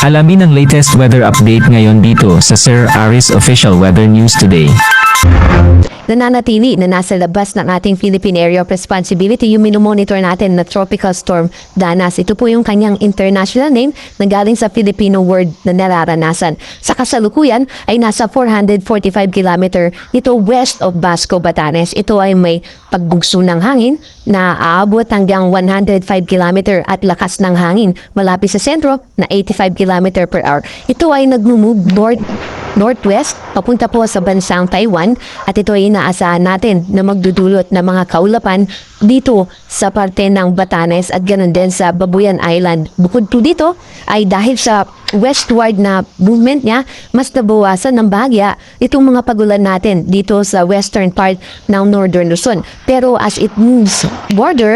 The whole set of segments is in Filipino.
Alamin ang latest weather update ngayon dito sa Sir Aris Official Weather News Today. Nananatili na nasa labas ng ating Philippine Area of Responsibility yung minomonitor natin na Tropical Storm Danas. Ito po yung kanyang international name na galing sa Filipino word na nararanasan. Sa kasalukuyan ay nasa 445 kilometer ito west of Basco, Batanes. Ito ay may pagbugso ng hangin na aabot hanggang 105 kilometer at lakas ng hangin malapit sa sentro na 85 kilometer per hour. Ito ay nagmumove northwest papunta po sa bansang Taiwan at ito ay inaasahan natin na magdudulot ng mga kaulapan dito sa parte ng Batanes at ganoon din sa Babuyan Island. Bukod po dito ay dahil sa westward na movement niya, mas nabawasan ng bahagya itong mga pagulan natin dito sa western part ng Northern Luzon. Pero as it moves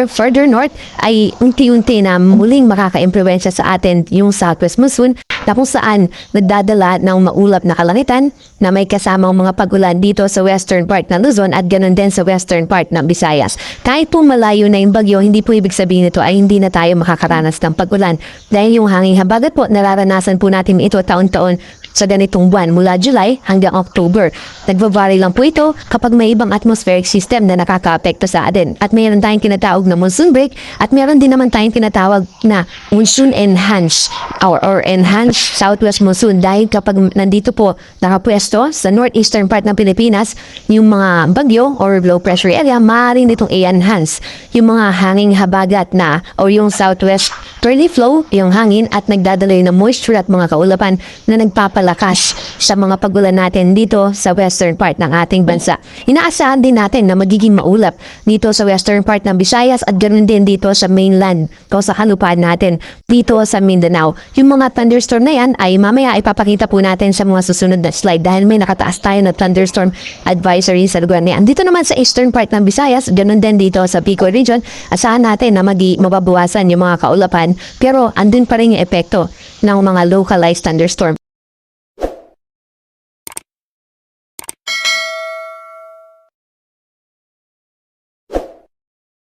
further north ay unti-unti na muling makaka-impluwensya sa atin yung southwest monsoon na kung saan nagdadala ng maulap na kalangitan na may kasamang mga pagulan dito sa western part ng Luzon at ganoon din sa western part ng Visayas. Kahit po malayo na yung bagyo, hindi po ibig sabihin ito ay hindi na tayo makakaranas ng pagulan dahil yung hanging habagat po nararanasan po natin ito taon-taon sa ganitong buwan mula July hanggang October. Nagvavary lang po ito kapag may ibang atmospheric system na nakaka-apekto sa atin. At mayroon tayong tinatawag na monsoon break at mayroon din naman tayong tinatawag na monsoon enhanced or enhanced southwest monsoon dahil kapag nandito po nakapwesto sa northeastern part ng Pilipinas yung mga bagyo or low pressure area, maaaring nitong i-enhance yung mga hanging habagat na o yung southwest early flow, yung hangin at nagdadaloy ng moisture at mga kaulapan na nagpapalakas sa mga pagulan natin dito sa western part ng ating bansa. Inaasahan din natin na magiging maulap dito sa western part ng Visayas at ganoon din dito sa mainland o sa kalupaan natin dito sa Mindanao. Yung mga thunderstorm na yan ay mamaya ipapakita po natin sa mga susunod na slide dahil may nakataas tayo na thunderstorm advisory sa lugar na yan. Dito naman sa eastern part ng Visayas, ganoon din dito sa Bicol region, asahan natin na mababawasan yung mga kaulapan pero andun pa rin yung epekto ng mga localized thunderstorm.